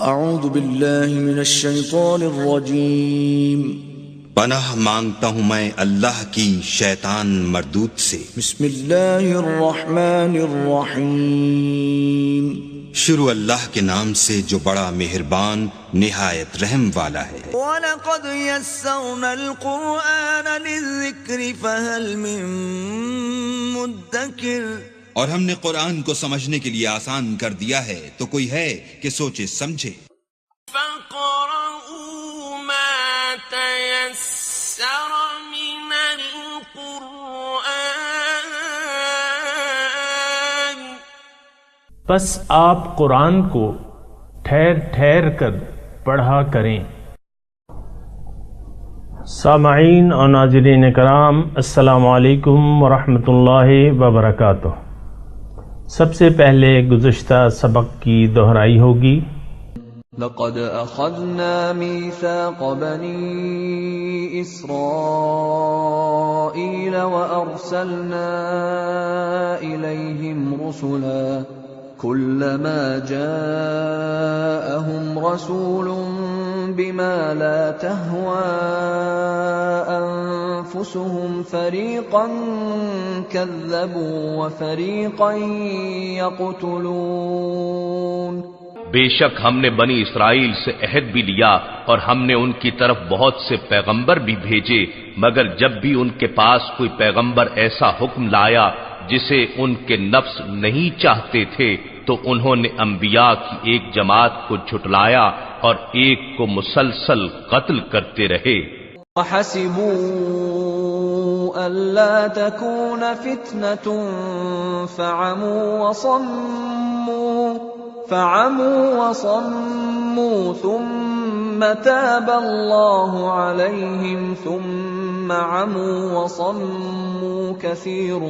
اعوذ باللہ من الشیطان الرجیم پناہ مانگتا ہوں میں اللہ کی شیطان مردود سے۔ بسم اللہ الرحمن الرحیم شروع اللہ کے نام سے جو بڑا مہربان نہایت رحم والا ہے۔ وَلَقَدْ يَسَّرْنَا الْقُرْآنَ لِلذِّكْرِ فَهَلْ مِن مُدَّكِرٍ، اور ہم نے قرآن کو سمجھنے کے لیے آسان کر دیا ہے تو کوئی ہے کہ سوچے سمجھے۔ فَقْرَؤُوا مَا تَيَسَّرَ مِنَ الْقُرْآنِ، پس آپ قرآن کو ٹھہر ٹھہر کر پڑھا کریں۔ سامعین اور ناظرین کرام، السلام علیکم ورحمۃ اللہ وبرکاتہ۔ سب سے پہلے گزشتہ سبق کی دہرائی ہوگی۔ لقد اخذنا ميثاق بني اسرائيل وارسلنا اليهم رسلا كلما جاءهم رسول بما لا تهوى انفسهم فريقا كذبوا وفريقا يقتلون۔ بے شک ہم نے بنی اسرائیل سے عہد بھی لیا اور ہم نے ان کی طرف بہت سے پیغمبر بھی بھیجے، مگر جب بھی ان کے پاس کوئی پیغمبر ایسا حکم لایا جسے ان کے نفس نہیں چاہتے تھے تو انہوں نے انبیاء کی ایک جماعت کو جھٹلایا اور ایک کو مسلسل قتل کرتے رہے۔ وَحَسِبُوا أَلَّا تَكُونَ فِتْنَةٌ فَعَمُوا وَصَمُّوا ثُمَّ تَابَ اللَّهُ عَلَيْهِمْ ثُمَّ عَمُوا وَصَمُّوا كَثِيرٌ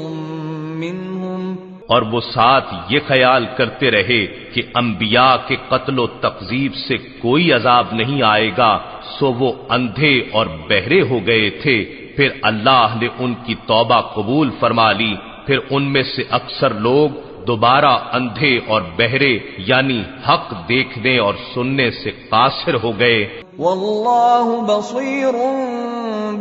مِّنْهُمْ۔ اور وہ ساتھ یہ خیال کرتے رہے کہ انبیاء کے قتل و تقذیب سے کوئی عذاب نہیں آئے گا، سو وہ اندھے اور بہرے ہو گئے تھے۔ پھر اللہ نے ان کی توبہ قبول فرما لی، پھر ان میں سے اکثر لوگ دوبارہ اندھے اور بہرے یعنی حق دیکھنے اور سننے سے قاصر ہو گئے۔ واللہ بصیر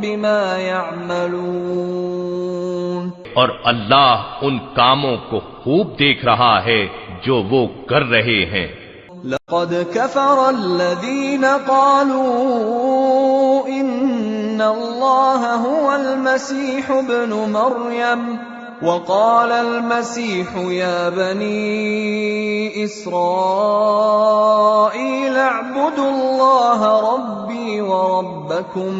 بما یعملون، اور اللہ ان کاموں کو خوب دیکھ رہا ہے جو وہ کر رہے ہیں۔ لقد كفر الذين قالوا ان الله هو المسيح ابن مريم وقال المسيح يا بني إسرائيل اعبدوا الله ربي وربكم۔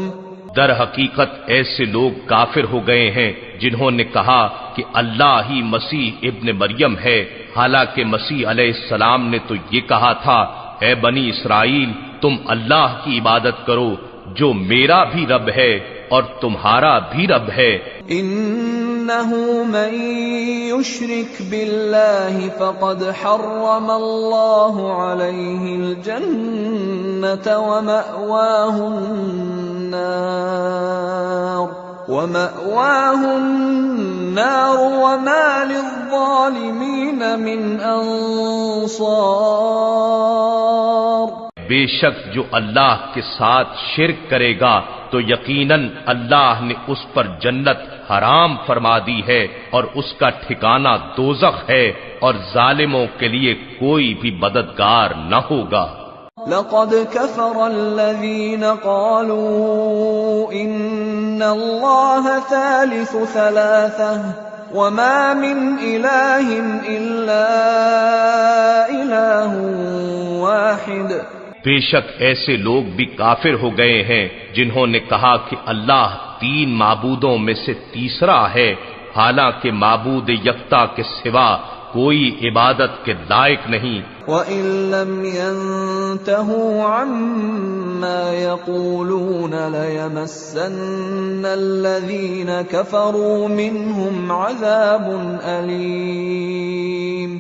در حقیقت ایسے لوگ کافر ہو گئے ہیں جنہوں نے کہا کہ اللہ ہی مسیح ابن مریم ہے، حالانکہ مسیح علیہ السلام نے تو یہ کہا تھا اے بنی اسرائیل تم اللہ کی عبادت کرو جو میرا بھی رب ہے اور تمہارا بھی رب ہے۔ انه من يشرك بالله فقد حرم الله عليه الجنة ومأواه النار وما للظالمين من انصار۔ بے شک جو اللہ کے ساتھ شرک کرے گا تو یقیناً اللہ نے اس پر جنت حرام فرما دی ہے اور اس کا ٹھکانہ دوزخ ہے، اور ظالموں کے لیے کوئی بھی مددگار نہ ہوگا۔ لقد كفر الذين قالوا ان الله ثالث ثلاثة وما من إله إلا إله واحد۔ بے شک ایسے لوگ بھی کافر ہو گئے ہیں جنہوں نے کہا کہ اللہ تین معبودوں میں سے تیسرا ہے، حالانکہ معبود یکتا کے سوا کوئی عبادت کے لائق نہیں۔ وَإِن لَّمْ يَنْتَهُوا عَمَّا يَقُولُونَ لَيَمَسَّنَّ الَّذِينَ كَفَرُوا مِنْهُمْ عَذَابٌ أَلِيمٌ۔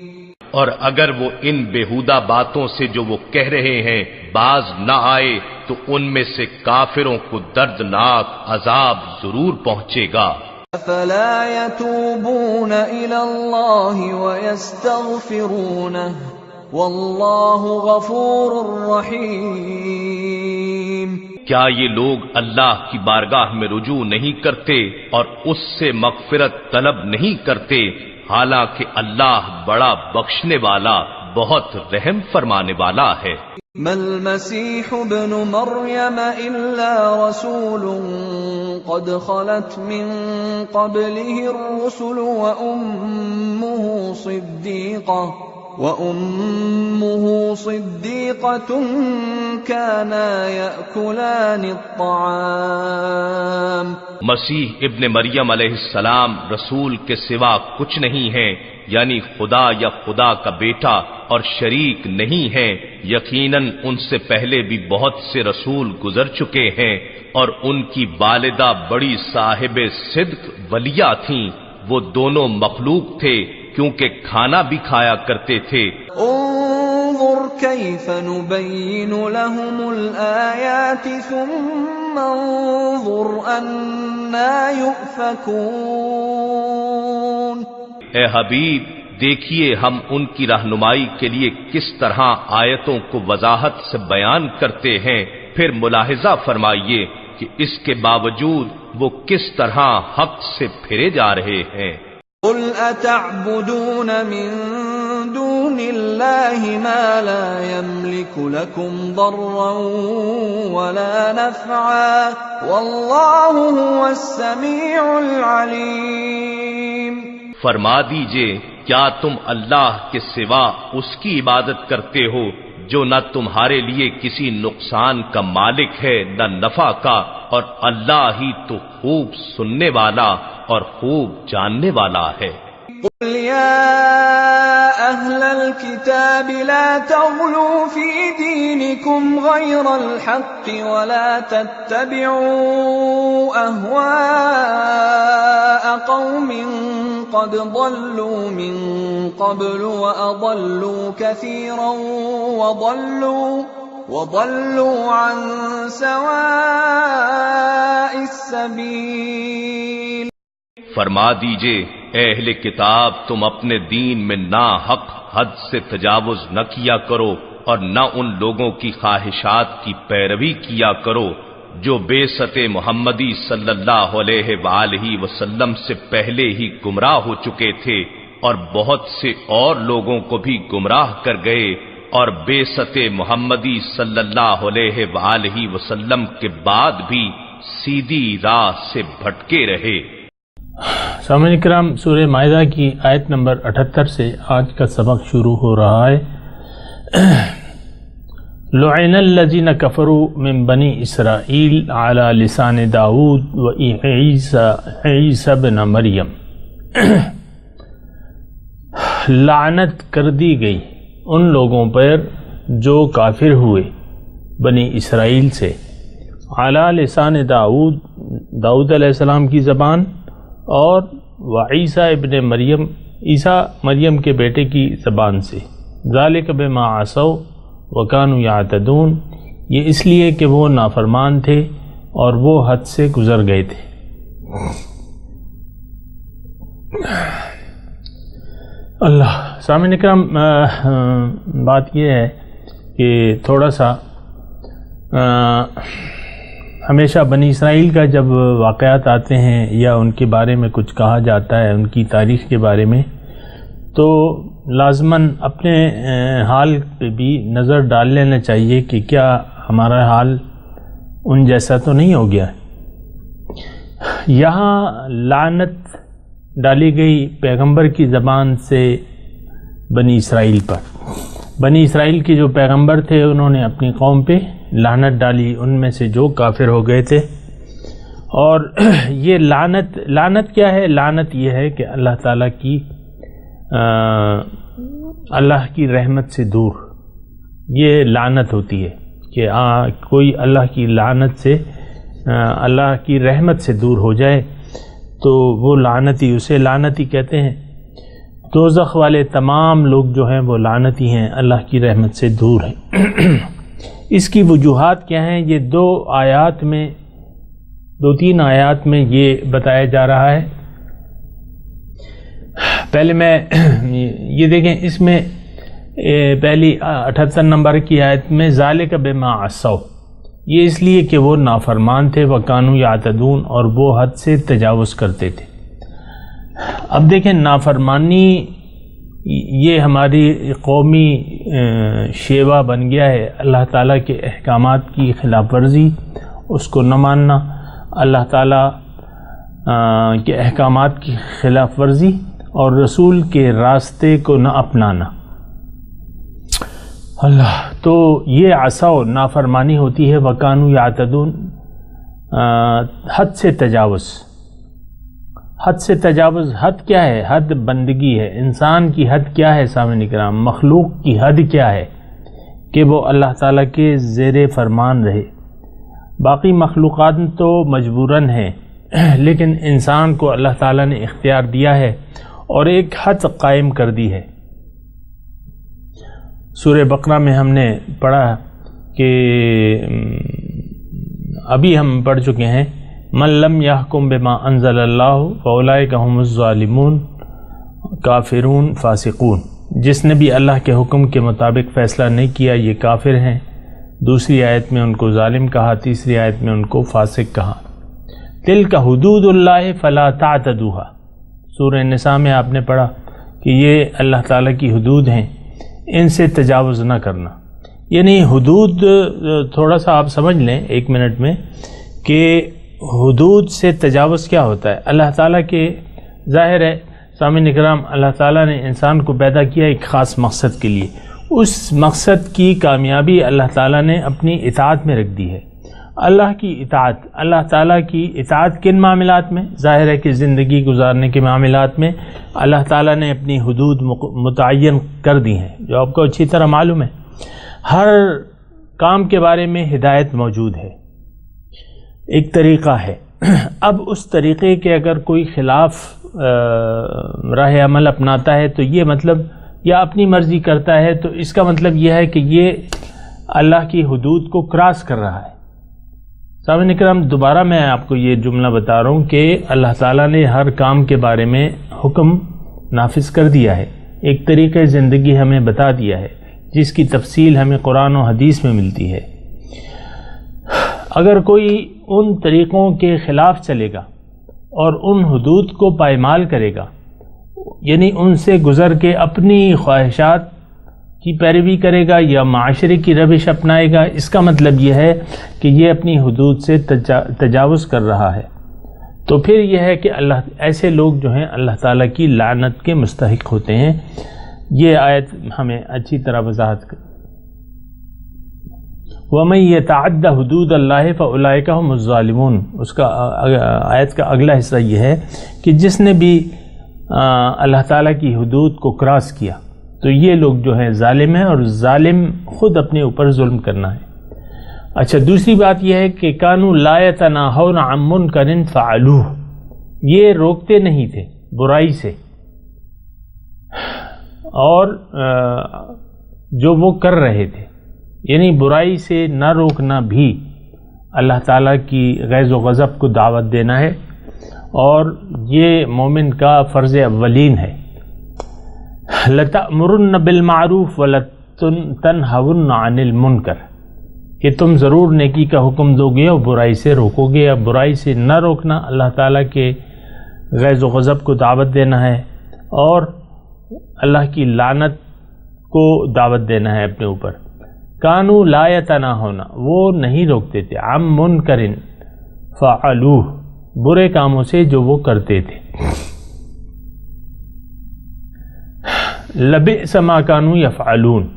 اور اگر وہ ان بیہودہ باتوں سے جو وہ کہہ رہے ہیں باز نہ آئے تو ان میں سے کافروں کو دردناک عذاب ضرور پہنچے گا۔ افلا يتوبون الى الله ويستغفرونه واللہ غفور رحیم۔ کیا یہ لوگ اللہ کی بارگاہ میں رجوع نہیں کرتے اور اس سے مغفرت طلب نہیں کرتے، حالانکہ اللہ بڑا بخشنے والا بہت رحم فرمانے والا ہے۔ ما المسيح ابن مريم إلا رسول قد خلت من قبله الرسل وأمه صديقة كانا يأكلان الطعام۔ مسیح ابن مریم علیہ السلام رسول کے سوا کچھ نہیں ہیں، یعنی خدا یا خدا کا بیٹا اور شریک نہیں ہیں۔ یقیناً ان سے پہلے بھی بہت سے رسول گزر چکے ہیں، اور ان کی والدہ بڑی صاحب صدق ولیہ تھیں، وہ دونوں مخلوق تھے کیونکہ کھانا بھی کھایا کرتے تھے۔ انظر كيف نبين لهم الآيات ثم انظر أنا يؤفكون۔ اے حبیب، دیکھیے ہم ان کی رہنمائی کے لیے کس طرح آیتوں کو وضاحت سے بیان کرتے ہیں، پھر ملاحظہ فرمائیے کہ اس کے باوجود وہ کس طرح حق سے پھرے جا رہے ہیں۔ قل اتعبدون من دون اللہ ما لا يملك لكم ضرا ولا نفعا واللہ هو السمیع العلیم۔ فرما دیجئے، کیا تم اللہ کے سوا اس کی عبادت کرتے ہو جو نہ تمہارے لیے کسی نقصان کا مالک ہے نہ نفع کا، اور اللہ ہی تو خوب سننے والا اور خوب جاننے والا ہے۔ قل یا اہل الكتاب لا تغلوا فی دینکم غیر الحق ولا تتبعوا اہواء قوم قد ضلوا من قبل واضلوا كثيرا وضلوا عن سواء السبيل۔ فرما دیجئے، اے اہل کتاب، تم اپنے دین میں ناحق حد سے تجاوز نہ کیا کرو اور نہ ان لوگوں کی خواہشات کی پیروی کیا کرو جو بعثت محمدی صلی اللہ علیہ وآلہ وسلم سے پہلے ہی گمراہ ہو چکے تھے، اور بہت سے اور لوگوں کو بھی گمراہ کر گئے، اور بعثت محمدی صلی اللہ علیہ وآلہ وسلم کے بعد بھی سیدھی راہ سے بھٹکے رہے۔ سامعین کرام، سورہ مائدہ کی آیت نمبر 78 سے آج کا سبق شروع ہو رہا ہے۔ لعن الذین کفروا من بنی اسرائیل علی لسان داؤد و عیسی بن مریم۔ لعنت کر دی گئی ان لوگوں پر جو کافر ہوئے بنی اسرائیل سے، علی لسان داؤد علیہ السلام کی زبان، اور وعیسیٰ ابن مریم، عیسیٰ مریم کے بیٹے کی زبان سے۔ ذالک بما عصوا وکانوا یعتدون، یہ اس لیے کہ وہ نافرمان تھے اور وہ حد سے گزر گئے تھے۔ اللہ سامعین اکرام، بات یہ ہے کہ تھوڑا سا ہمیشہ بنی اسرائیل کا جب واقعات آتے ہیں یا ان کے بارے میں کچھ کہا جاتا ہے، ان کی تاریخ کے بارے میں، تو لازماً اپنے حال پہ بھی نظر ڈال لینا چاہیے کہ کیا ہمارا حال ان جیسا تو نہیں ہو گیا۔ یہاں لعنت ڈالی گئی پیغمبر کی زبان سے بنی اسرائیل پر۔ بنی اسرائیل کے جو پیغمبر تھے انہوں نے اپنی قوم پہ لعنت ڈالی، ان میں سے جو کافر ہو گئے تھے۔ اور یہ لعنت کیا ہے؟ لعنت یہ ہے کہ اللہ تعالیٰ کی اللہ کی رحمت سے دور، یہ لعنت ہوتی ہے کہ کوئی اللہ کی لعنت سے، اللہ کی رحمت سے دور ہو جائے تو وہ لعنتی، اسے لعنتی کہتے ہیں۔ دوزخ والے تمام لوگ جو ہیں وہ لعنتی ہیں، اللہ کی رحمت سے دور ہیں۔ اس کی وجوہات کیا ہیں؟ یہ دو تین آیات میں یہ بتایا جا رہا ہے۔ پہلے میں یہ دیکھیں، اس میں پہلی 78 نمبر کی آیت میں ذالک بما عصوا، یہ اس لیے کہ وہ نافرمان تھے، وکانوا یعتدون، اور وہ حد سے تجاوز کرتے تھے۔ اب دیکھیں نافرمانی یہ ہماری قومی شیوا بن گیا ہے، اللہ تعالیٰ کے احکامات کی خلاف ورزی، اس کو نہ ماننا، اللہ تعالیٰ کے احکامات کی خلاف ورزی اور رسول کے راستے کو نہ اپنانا۔ اللہ تو یہ عصوا نافرمانی ہوتی ہے، وکانوا یعتدون حد سے تجاوز۔ حد سے تجاوز، حد کیا ہے؟ حد بندگی ہے۔ انسان کی حد کیا ہے سامعین کرام؟ مخلوق کی حد کیا ہے؟ کہ وہ اللہ تعالیٰ کے زیر فرمان رہے۔ باقی مخلوقات تو مجبوراً ہیں، لیکن انسان کو اللہ تعالیٰ نے اختیار دیا ہے اور ایک حد قائم کر دی ہے۔ سورہ بقرہ میں ہم نے پڑھا کہ ابھی ہم پڑھ چکے ہیں، من لم یحکم بما انزل اللہ فاولئک هم الظالمون کافرون فاسقون، جس نے بھی اللہ کے حکم کے مطابق فیصلہ نہیں کیا یہ کافر ہیں۔ دوسری آیت میں ان کو ظالم کہا، تیسری آیت میں ان کو فاسق کہا۔ تلک حدود اللہ فلا تعتدوها، سورہ نساء میں آپ نے پڑھا کہ یہ اللہ تعالیٰ کی حدود ہیں، ان سے تجاوز نہ کرنا۔ یعنی حدود تھوڑا سا آپ سمجھ لیں ایک منٹ میں کہ حدود سے تجاوز کیا ہوتا ہے۔ اللہ تعالیٰ کے ظاہر ہے سامعین اکرام، اللہ تعالیٰ نے انسان کو پیدا کیا ایک خاص مقصد کے لیے، اس مقصد کی کامیابی اللہ تعالیٰ نے اپنی اطاعت میں رکھ دی ہے۔ اللہ کی اطاعت، اللہ تعالیٰ کی اطاعت کن معاملات میں؟ ظاہر ہے کہ زندگی گزارنے کے معاملات میں اللہ تعالیٰ نے اپنی حدود متعین کر دی ہیں، جو آپ کو اچھی طرح معلوم ہے۔ ہر کام کے بارے میں ہدایت موجود ہے، ایک طریقہ ہے۔ اب اس طریقے کے اگر کوئی خلاف راہ عمل اپناتا ہے تو یہ مطلب، یا اپنی مرضی کرتا ہے تو اس کا مطلب یہ ہے کہ یہ اللہ کی حدود کو کراس کر رہا ہے۔ سامعین اکرام، دوبارہ میں آپ کو یہ جملہ بتا رہا ہوں کہ اللہ تعالیٰ نے ہر کام کے بارے میں حکم نافذ کر دیا ہے، ایک طریقہ زندگی ہمیں بتا دیا ہے، جس کی تفصیل ہمیں قرآن و حدیث میں ملتی ہے۔ اگر کوئی ان طریقوں کے خلاف چلے گا اور ان حدود کو پائمال کرے گا، یعنی ان سے گزر کے اپنی خواہشات کی پیروی کرے گا یا معاشرے کی روش اپنائے گا، اس کا مطلب یہ ہے کہ یہ اپنی حدود سے تجاوز کر رہا ہے۔ تو پھر یہ ہے کہ ایسے لوگ جو ہیں اللہ تعالیٰ کی لعنت کے مستحق ہوتے ہیں۔ یہ آیت ہمیں اچھی طرح وضاحت کر وَمَن يَتَعَدَّ حُدُودَ اللَّهِ فَأُولَئِكَ هُمُ الظَّالِمُونَ، اس کا آیت کا اگلا حصہ یہ ہے کہ جس نے بھی اللہ تعالیٰ کی حدود کو کراس کیا تو یہ لوگ جو ہیں ظالم ہیں، اور ظالم خود اپنے اوپر ظلم کرنا ہے۔ اچھا، دوسری بات یہ ہے کہ كَانُوا لَا يَتَنَاهَوْنَ عَن مُنكَرٍ فَعَلُوهُ، یہ روکتے نہیں تھے برائی سے، اور جو وہ کر رہے تھے، یعنی برائی سے نہ روکنا بھی اللہ تعالیٰ کی غیظ و غضب کو دعوت دینا ہے، اور یہ مومن کا فرض اولین ہے۔ لَتَأْمُرُنَّ بِالْمَعْرُوفِ وَلَتَنْهَوُنَّ عَنِ الْمُنْكَرِ، کہ تم ضرور نیکی کا حکم دو گے اور برائی سے روکو گے۔ اب برائی سے نہ روکنا اللہ تعالیٰ کے غیظ و غضب کو دعوت دینا ہے، اور اللہ کی لعنت کو دعوت دینا ہے اپنے اوپر۔ کانوا لا یتناہون، وہ نہیں روکتے تھے، عن منکر فعلوہ، برے کاموں سے جو وہ کرتے تھے۔ لبئس ما کانوا یفعلون،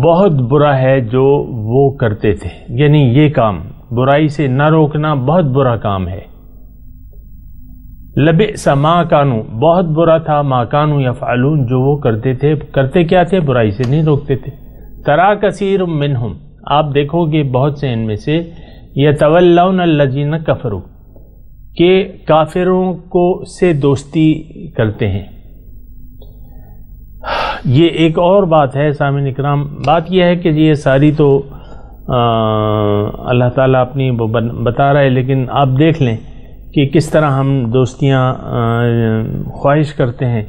بہت برا ہے جو وہ کرتے تھے، یعنی یہ کام برائی سے نہ روکنا بہت برا کام ہے۔ لبئس ما کانوا، بہت برا تھا، ما کانوا یفعلون، جو وہ کرتے تھے۔ کرتے کیا تھے؟ برائی سے نہیں روکتے تھے۔ ترا کثیر منہم، آپ دیکھو گے بہت سے ان میں سے، یتولون الذین کفروا، کہ کافروں کو سے دوستی کرتے ہیں۔ یہ ایک اور بات ہے سامعین اکرام، بات یہ ہے کہ یہ ساری تو اللہ تعالیٰ اپنی بتا رہا ہے، لیکن آپ دیکھ لیں کہ کس طرح ہم دوستیاں خواہش کرتے ہیں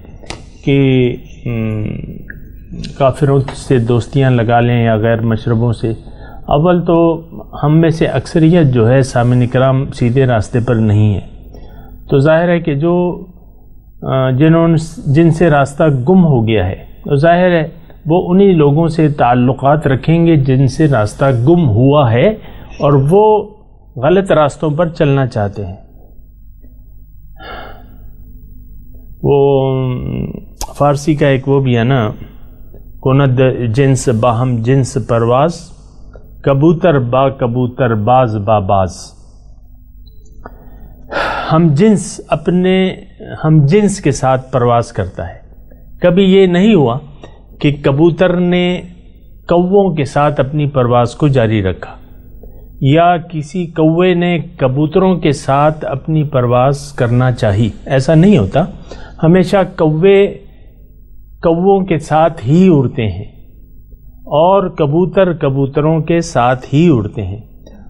کہ کافروں سے دوستیاں لگا لیں یا غیر مشربوں سے، اول تو ہم میں سے اکثریت جو ہے سامعین کرام سیدھے راستے پر نہیں ہے، تو ظاہر ہے کہ جو جن سے راستہ گم ہو گیا ہے، تو ظاہر ہے وہ انہی لوگوں سے تعلقات رکھیں گے جن سے راستہ گم ہوا ہے اور وہ غلط راستوں پر چلنا چاہتے ہیں۔ وہ فارسی کا ایک وہ بھی ہے نا، کند جنس باہم جنس پرواز، کبوتر با کبوتر باز با باز۔ ہم جنس کے ساتھ پرواز کرتا ہے۔ کبھی یہ نہیں ہوا کہ کبوتر نے کووں کے ساتھ اپنی پرواز کو جاری رکھا، یا کسی کوے نے کبوتروں کے ساتھ اپنی پرواز کرنا چاہی، ایسا نہیں ہوتا۔ ہمیشہ کووں کے ساتھ ہی اڑتے ہیں اور کبوتر کبوتروں کے ساتھ ہی اڑتے ہیں۔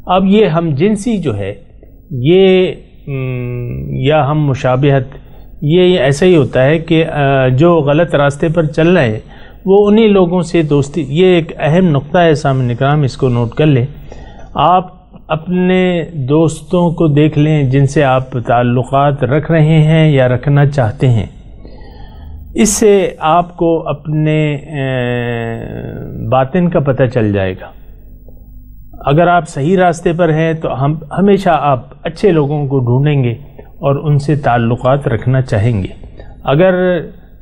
اب یہ ہم جنسی جو ہے یہ یا ہم مشابہت، یہ ایسا ہی ہوتا ہے کہ جو غلط راستے پر چل رہے ہیں وہ انہی لوگوں سے دوستی، یہ ایک اہم نقطہ ہے سامعین کرام، اس کو نوٹ کر لیں۔ آپ اپنے دوستوں کو دیکھ لیں جن سے آپ تعلقات رکھ رہے ہیں یا رکھنا چاہتے ہیں، اس سے آپ کو اپنے باطن کا پتہ چل جائے گا۔ اگر آپ صحیح راستے پر ہیں تو ہمیشہ آپ اچھے لوگوں کو ڈھونڈیں گے اور ان سے تعلقات رکھنا چاہیں گے۔ اگر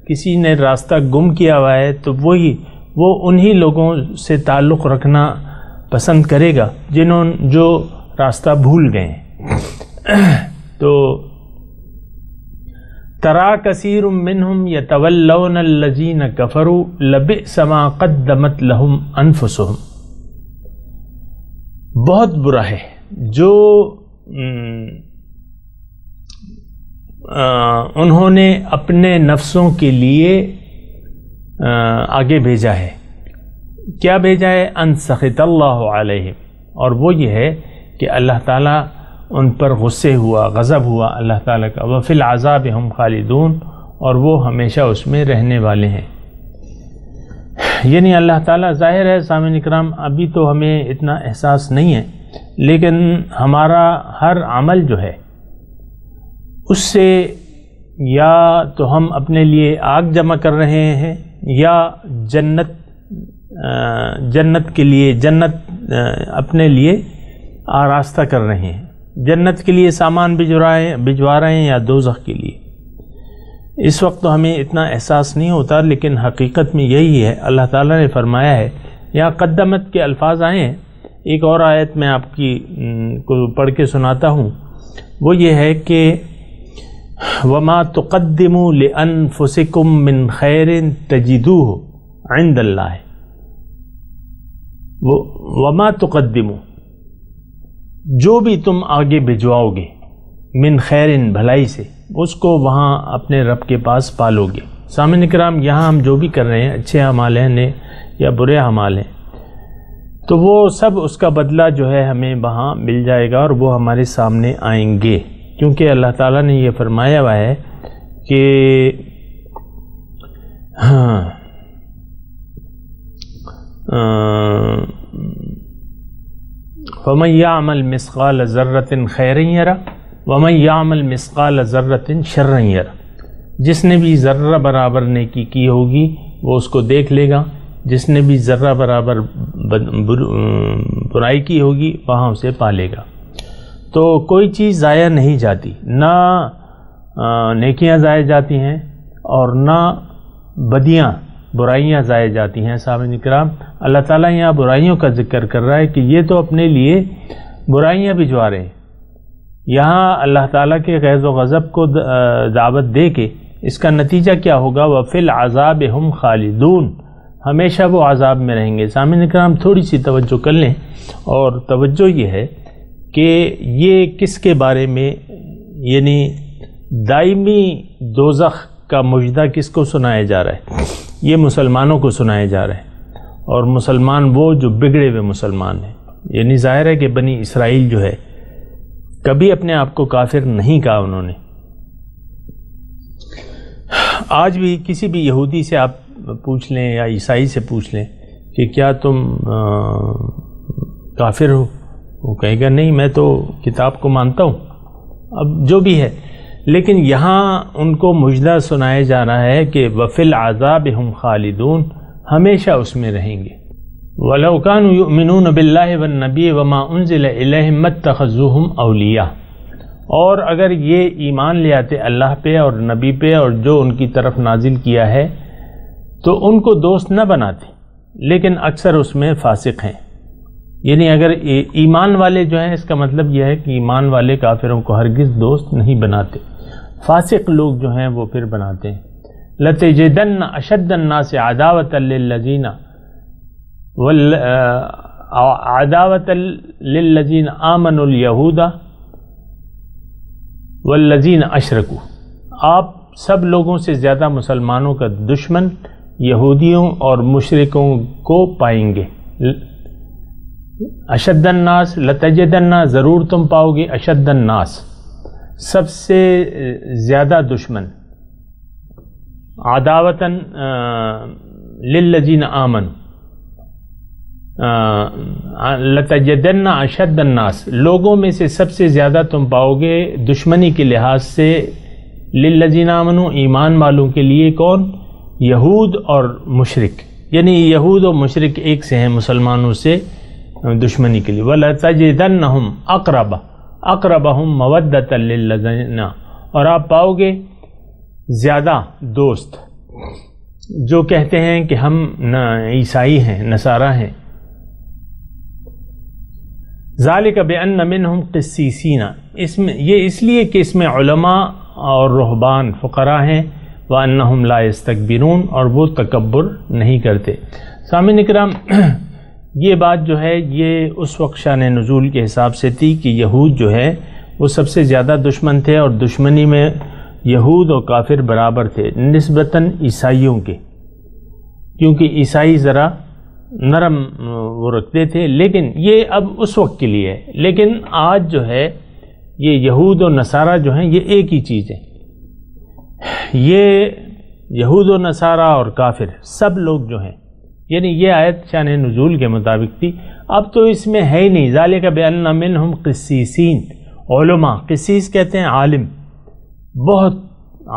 کسی نے راستہ گم کیا ہوا ہے تو وہ انہی لوگوں سے تعلق رکھنا پسند کرے گا جو راستہ بھول گئے ہیں۔ تو ترا کثیر منہم یتولون الذین کفروا لبئس ما قدمت لہم انفسہم، بہت برا ہے جو انہوں نے اپنے نفسوں کے لیے آگے بھیجا ہے۔ کیا بھیجا ہے؟ ان سخط اللہ علیہم، اور وہ یہ ہے کہ اللہ تعالیٰ ان پر غصے ہوا، غضب ہوا اللہ تعالیٰ کا۔ وفی العذاب ہم خالدون، اور وہ ہمیشہ اس میں رہنے والے ہیں۔ یعنی اللہ تعالیٰ، ظاہر ہے سامعین کرام ابھی تو ہمیں اتنا احساس نہیں ہے، لیکن ہمارا ہر عمل جو ہے اس سے یا تو ہم اپنے لیے آگ جمع کر رہے ہیں یا جنت کے لیے اپنے لیے آراستہ کر رہے ہیں، جنت کے لیے سامان بھجوا رہے ہیں یا دوزخ کے لیے۔ اس وقت تو ہمیں اتنا احساس نہیں ہوتا، لیکن حقیقت میں یہی ہے۔ اللہ تعالیٰ نے فرمایا ہے، یہاں قدمت کے الفاظ آئے ہیں، ایک اور آیت میں آپ کو پڑھ کے سناتا ہوں، وہ یہ ہے کہ وَمَا تُقَدِّمُوا لِأَنفُسِكُم مِّن خَيْرٍ تَجِدُوهُ عِندَ اللَّهِ، وَمَا تُقَدِّمُوا، جو بھی تم آگے بھجواؤ گے، من خیرن، بھلائی سے، اس کو وہاں اپنے رب کے پاس پالو گے۔ سامعین کرام یہاں ہم جو بھی کر رہے ہیں، اچھے اعمال ہیں یا برے اعمال ہیں، تو وہ سب اس کا بدلہ جو ہے ہمیں وہاں مل جائے گا اور وہ ہمارے سامنے آئیں گے، کیونکہ اللہ تعالیٰ نے یہ فرمایا ہوا ہے کہ وَمَن يَعْمَلْ مِثْقَالَ ذَرَّةٍ خَيْرًا يَرَهُ وَمَن يَعْمَلْ مِثْقَالَ ذَرَّةٍ شَرًّا يَرَهُ، جس نے بھی ذرہ برابر نیکی کی ہوگی وہ اس کو دیکھ لے گا، جس نے بھی ذرہ برابر برائی کی ہوگی وہاں اسے پالے گا۔ تو کوئی چیز ضائع نہیں جاتی، نہ نیکیاں ضائع جاتی ہیں اور نہ برائیاں ضائع جاتی ہیں۔ سامعین کرام اللہ تعالیٰ یہاں برائیوں کا ذکر کر رہا ہے کہ یہ تو اپنے لیے برائیاں بھجوا رہے ہیں، یہاں اللہ تعالیٰ کے غیظ و غضب کو دعوت دے کے اس کا نتیجہ کیا ہوگا؟ وَفِي الْعَذَابِ هُمْ خَالِدُونَ، ہمیشہ وہ عذاب میں رہیں گے۔ سامعین کرام تھوڑی سی توجہ کر لیں، اور توجہ یہ ہے کہ یہ کس کے بارے میں، یعنی دائمی دوزخ کا مجدہ کس کو سنایا جا رہا ہے؟ یہ مسلمانوں کو سنایا جا رہا ہے، اور مسلمان وہ جو بگڑے ہوئے مسلمان ہیں۔ یعنی ظاہر ہے کہ بنی اسرائیل جو ہے کبھی اپنے آپ کو کافر نہیں کہا انہوں نے۔ آج بھی کسی بھی یہودی سے آپ پوچھ لیں یا عیسائی سے پوچھ لیں کہ کیا تم کافر ہو، وہ کہے گا نہیں میں تو کتاب کو مانتا ہوں، اب جو بھی ہے، لیکن یہاں ان کو مجدہ سنایا جا رہا ہے کہ وَفِي الْعَذَابِ هُمْ خَالِدُونَ، ہمیشہ اس میں رہیں گے۔ وَلَوْ كَانُوا يُؤْمِنُونَ بِاللَّهِ وَالنَّبِيِّ وَمَا أُنزِلَ إِلَيْهِمْ مَا اتَّخَذُوهُمْ أَوْلِيَاءَ، اور اگر یہ ایمان لے آتے اللہ پہ اور نبی پہ اور جو ان کی طرف نازل کیا ہے تو ان کو دوست نہ بناتے، لیکن اکثر اس میں فاسق ہیں۔ یعنی اگر ایمان والے جو ہیں، اس کا مطلب یہ ہے کہ ایمان والے کافروں کو ہرگز دوست نہیں بناتے، فاسق لوگ جو ہیں وہ پھر بناتے ہیں۔ لَتَجِدَنَّ أَشَدَّ النَّاسِ عَدَاوَةً لِلَّذِينَ آمَنُوا الْيَهُودَ وَالَّذِينَ أَشْرَكُوا، آپ سب لوگوں سے زیادہ مسلمانوں کا دشمن یہودیوں اور مشرکوں کو پائیں گے۔ اشد الناس، لتجدن، ضرور تم پاؤ گے، اشد الناس، سب سے زیادہ دشمن، عداوتاً للذین آمنوا، لتجدن اشد الناس، لوگوں میں سے سب سے زیادہ تم پاؤ گے دشمنی کے لحاظ سے، للذین آمنوا، ایمان والوں کے لیے، کون؟ یہود اور مشرک، یعنی یہود اور مشرک ایک سے ہیں مسلمانوں سے دشمنی کے لیے۔ وَلَتَجِدَنَّهُمْ أَقْرَبَهُمْ مَوَدَّةً لِلَّذِينَ، اور آپ پاؤ گے زیادہ دوست جو کہتے ہیں کہ ہم عیسائی ہیں، نصارہ ہیں۔ ذَلِكَ بِأَنَّ مِنْهُمْ قِسِّيسِينَ، اس میں یہ اس لیے کہ اس میں علماء اور رہبان فقراء ہیں، وَأَنَّهُمْ لَا يَسْتَكْبِرُونَ، اور وہ تکبر نہیں کرتے۔ سامعین اکرام، یہ بات جو ہے یہ اس وقت شان نزول کے حساب سے تھی کہ یہود جو ہے وہ سب سے زیادہ دشمن تھے، اور دشمنی میں یہود اور کافر برابر تھے نسبتاً عیسائیوں کے، کیونکہ عیسائی ذرا نرم وہ رکھتے تھے، لیکن یہ اب اس وقت کے لیے ہے۔ لیکن آج جو ہے یہ یہود اور نصارہ جو ہیں یہ ایک ہی چیز ہے، یہ یہود و نصارہ اور کافر سب لوگ جو ہیں، یعنی یہ آیت شان نزول کے مطابق تھی، اب تو اس میں ہے ہی نہیں۔ ذالک بأن منہم قسیسین، علماء، قسیس کہتے ہیں عالم، بہت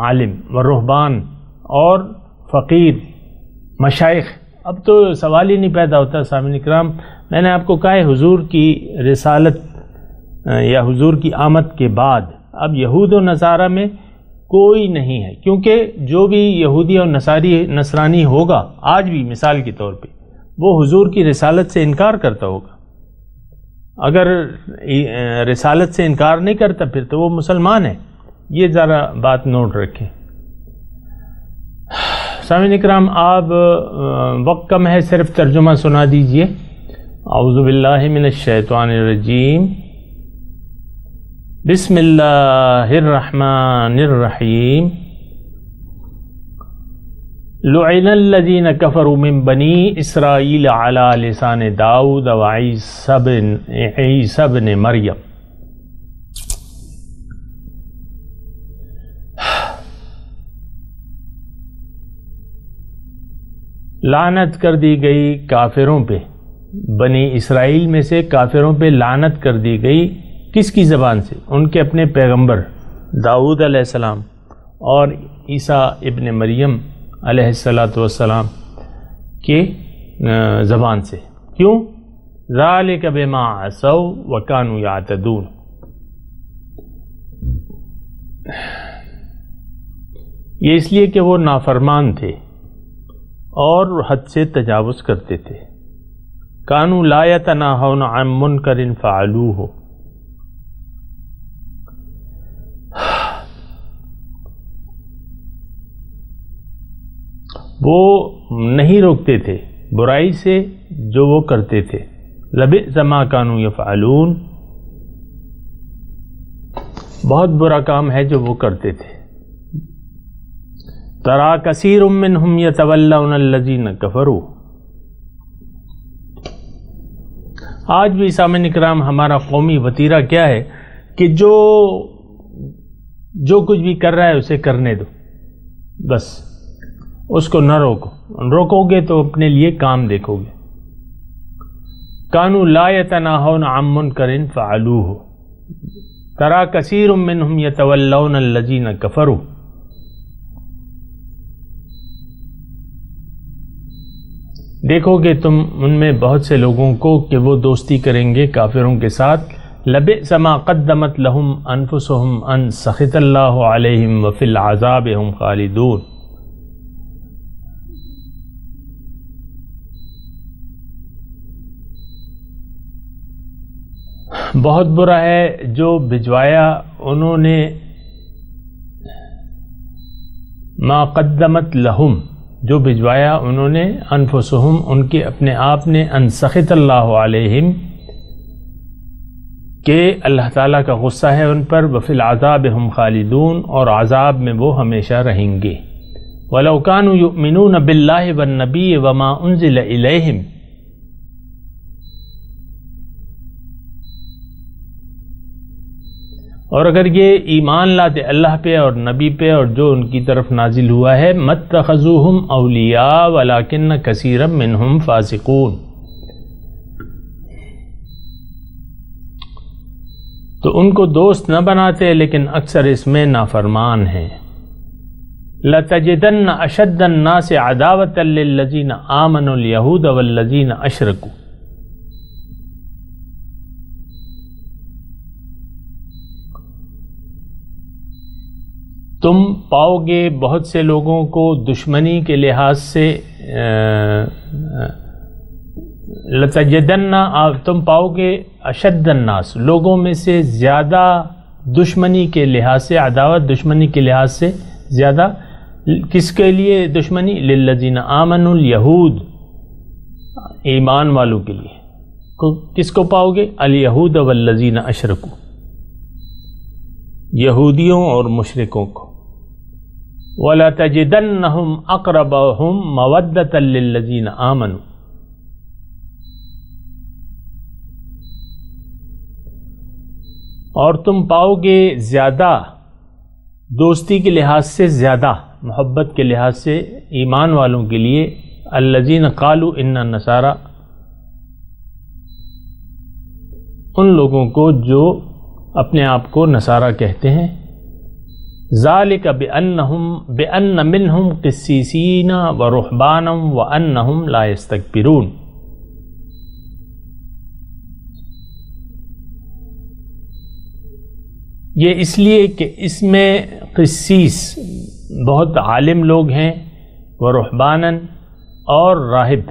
عالم، ورہبان، اور فقیر، مشائخ۔ اب تو سوال ہی نہیں پیدا ہوتا سامعین اکرام، میں نے آپ کو کہا ہے حضور کی رسالت یا حضور کی آمد کے بعد اب یہود و نصارہ میں کوئی نہیں ہے، کیونکہ جو بھی یہودی اور نصرانی ہوگا آج بھی مثال کے طور پہ وہ حضور کی رسالت سے انکار کرتا ہوگا۔ اگر رسالت سے انکار نہیں کرتا پھر تو وہ مسلمان ہے، یہ ذرا بات نوٹ رکھیں۔ سامعین اکرام، آپ وقت کم ہے، صرف ترجمہ سنا دیجئے۔ اعوذ باللہ من الشیطان الرجیم، بسم اللہ الرحمن الرحیم، لعن الذین کفروا من بنی اسرائیل علی لسان داؤد وعیسی ابن مریم۔ لعنت کر دی گئی کافروں پہ، بنی اسرائیل میں سے کافروں پہ لعنت کر دی گئی، کس کی زبان سے؟ ان کے اپنے پیغمبر داؤد علیہ السلام اور عیسیٰ ابن مریم علیہ السلام کے زبان سے۔ کیوں؟ ذالک بما عصوا وکانوا یعتدون، یہ اس لیے کہ وہ نافرمان تھے اور حد سے تجاوز کرتے تھے۔ کانوا لا یتناہون عن منکر فعلوہ، وہ نہیں روکتے تھے برائی سے جو وہ کرتے تھے۔ لبئس ما کانوا یفعلون، بہت برا کام ہے جو وہ کرتے تھے۔ ترى کثیر منہم یتولون الذین کفروا، آج بھی سامعین اکرام ہمارا قومی وتیرہ کیا ہے کہ جو کچھ بھی کر رہا ہے اسے کرنے دو بس، اس کو نہ روکو، روکو گے تو اپنے لیے کام دیکھو گے۔ کانوا لا یتناہون عن منکر فعلوہ تری کثیر منہم یتولون الذین کفروا۔ دیکھو گے تم ان میں بہت سے لوگوں کو کہ وہ دوستی کریں گے کافروں کے ساتھ۔ لبئس ما قدمت لهم انفسهم ان سخط اللہ علیہم وفی العذاب هم خالدون۔ بہت برا ہے جو بھجوایا انہوں نے ما قدمت لہم، جو بھجوایا انہوں نے انفسہم ان کے اپنے آپ نے، ان سخط اللہ علیہم کہ اللہ تعالیٰ کا غصہ ہے ان پر، وفی العذاب ہم خالدون اور عذاب میں وہ ہمیشہ رہیں گے۔ وَلَوْ كَانُوا يُؤْمِنُونَ بِاللَّهِ وَالنَّبِيِّ وَمَا أُنزِلَ إِلَيْهِمْ، اور اگر یہ ایمان لاتے اللہ پہ اور نبی پہ اور جو ان کی طرف نازل ہوا ہے، مَتَّخَذُوهُمْ أَوْلِيَاءَ وَلَكِنَّ كَثِيرًا مِّنْهُمْ فَاسِقُونَ، تو ان کو دوست نہ بناتے لیکن اکثر اس میں نافرمان ہیں۔ لَتَجِدَنَّ أَشَدَّ النَّاسِ عَدَاوَةً لِلَّذِينَ آمَنُوا الْيَهُودَ وَالَّذِينَ أَشْرَكُوا، تم پاؤ گے بہت سے لوگوں کو دشمنی کے لحاظ سے، لَتَجِدَنَّ تم پاؤ گے اشد الناس لوگوں میں سے زیادہ دشمنی کے لحاظ سے، عداوت دشمنی کے لحاظ سے زیادہ، کس کے لیے دشمنی؟ للذین آمنوا الیہود، ایمان والوں کے لیے۔ کس کو پاؤ گے؟ الیہود والذین اشرکوا، یہودیوں اور مشرکوں کو۔ وَلَتَجِدَنَّهُمْ أَقْرَبَهُمْ مَوَدَّةً لِلَّذِينَ آمَنُوا، اور تم پاؤ گے زیادہ دوستی کے لحاظ سے، زیادہ محبت کے لحاظ سے ایمان والوں کے لیے، الذین قالوا ان النصارى، ان لوگوں کو جو اپنے آپ کو نصارہ کہتے ہیں۔ ذالک بأن منہم قسیسین ورہبانا وانہم لا یستکبرون، یہ اس لیے کہ اس میں قسیس بہت عالم لوگ ہیں، ورہبانا اور راہب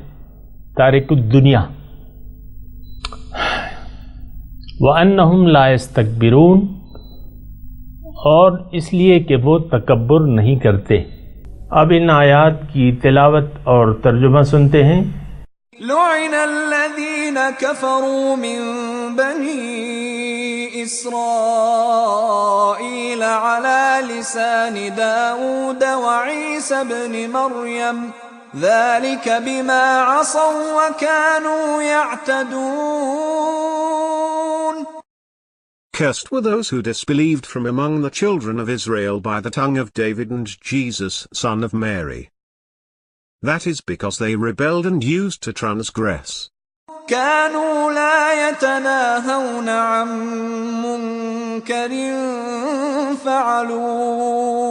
تارک الدنیا، وانہم لا یستکبرون، اور اس لیے کہ وہ تکبر نہیں کرتے۔ اب ان آیات کی تلاوت اور ترجمہ سنتے ہیں۔ لعن الذين كفروا من بني إسرائيل على لسان داود وعيسى بن مريم ذلك بما عصوا وكانوا يعتدون. Cursed were those who disbelieved from among the children of Israel by the tongue of David and Jesus, son of Mary. That is because they rebelled and used to transgress. كانوا لا يتناهون عن منكر فعلوه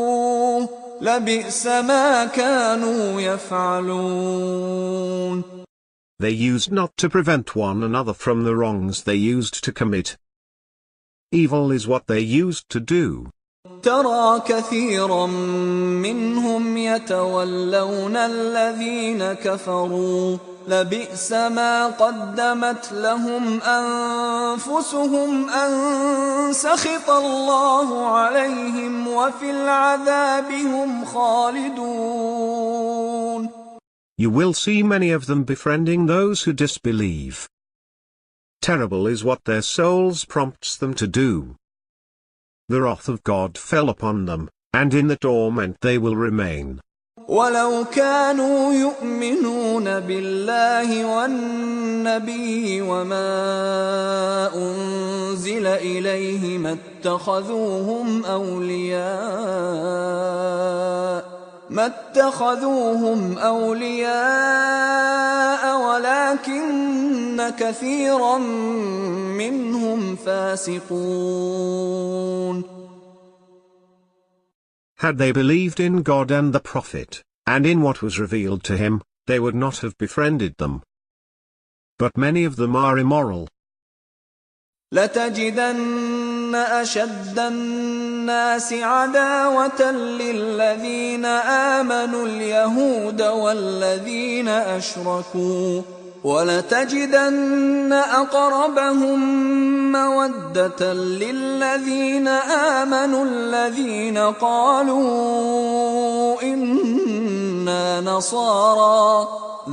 لبئس ما كانوا يفعلون. They used not to prevent one another from the wrongs they used to commit. Evil is what they used to do. ترى كثيرا منهم يتولون الذين كفروا لبئس ما قدمت لهم أنفسهم أن سخط الله عليهم وفي العذاب هم خالدون. You will see many of them befriending those who disbelieve. Terrible is what their souls prompts them to do. The wrath of God fell upon them, and in the torment they will remain. وَلَوْ كَانُوا يُؤْمِنُونَ بِاللَّهِ وَالنَّبِيِّ وَمَا أُنزِلَ إِلَيْهِ مَا اتَّخَذُوهُمْ أَوْلِيَاءَ ما اتخذوهم أولياء ولكن كثيرا منهم فاسقون. Had they believed in God and the Prophet, and in what was revealed to him, they would not have befriended them. But many of them are immoral. لَتَجِدَنَّ أَشَدَّ النَّاسِ عَدَاوَةً لِلَّذِينَ آمَنُوا الْيَهُودَ وَالَّذِينَ أَشْرَكُوا وَلَتَجِدَنَّ أَقْرَبَهُم مَّوَدَّةً لِّلَّذِينَ آمَنُوا الَّذِينَ قَالُوا إِنَّا نَصَارَىٰ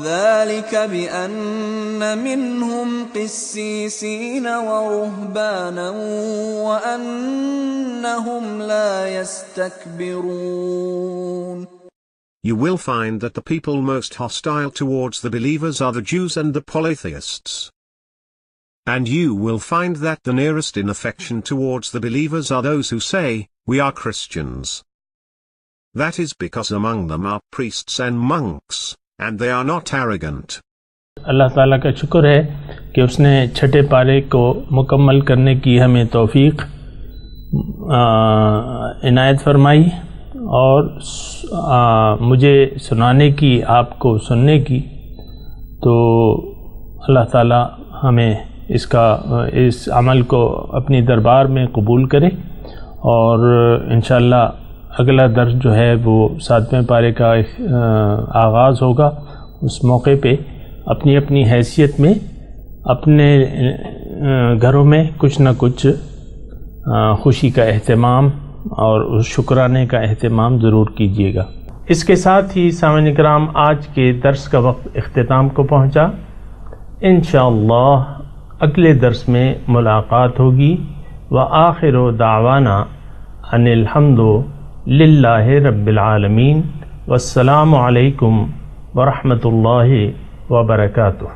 ذَلِكَ بِأَنَّ مِنْهُمْ قِسِّيسِينَ وَرُهْبَانًا وَأَنَّهُمْ لَا يَسْتَكْبِرُونَ. You will find that the people most hostile towards the believers are the Jews and the polytheists. And you will find that the nearest in affection towards the believers are those who say, "We are Christians." That is because among them are priests and monks, and they are not arrogant. اللہ تعالیٰ کا شکر ہے کہ اس نے چھٹے پارے کو مکمل کرنے کی ہمیں توفیق عنایت فرمائی اور مجھے سنانے کی، آپ کو سننے کی، تو اللہ تعالیٰ ہمیں اس عمل کو اپنی دربار میں قبول کرے، اور انشاءاللہ اگلا درس جو ہے وہ 7ویں پارے کا آغاز ہوگا۔ اس موقع پہ اپنی اپنی حیثیت میں اپنے گھروں میں کچھ نہ کچھ خوشی کا اہتمام اور شکرانے کا اہتمام ضرور کیجیے گا۔ اس کے ساتھ ہی سامعین کرام آج کے درس کا وقت اختتام کو پہنچا۔ انشاءاللہ اگلے درس میں ملاقات ہوگی۔ وآخر دعوانا ان الحمد للہ رب العالمین، والسلام علیکم ورحمۃ اللہ وبرکاتہ۔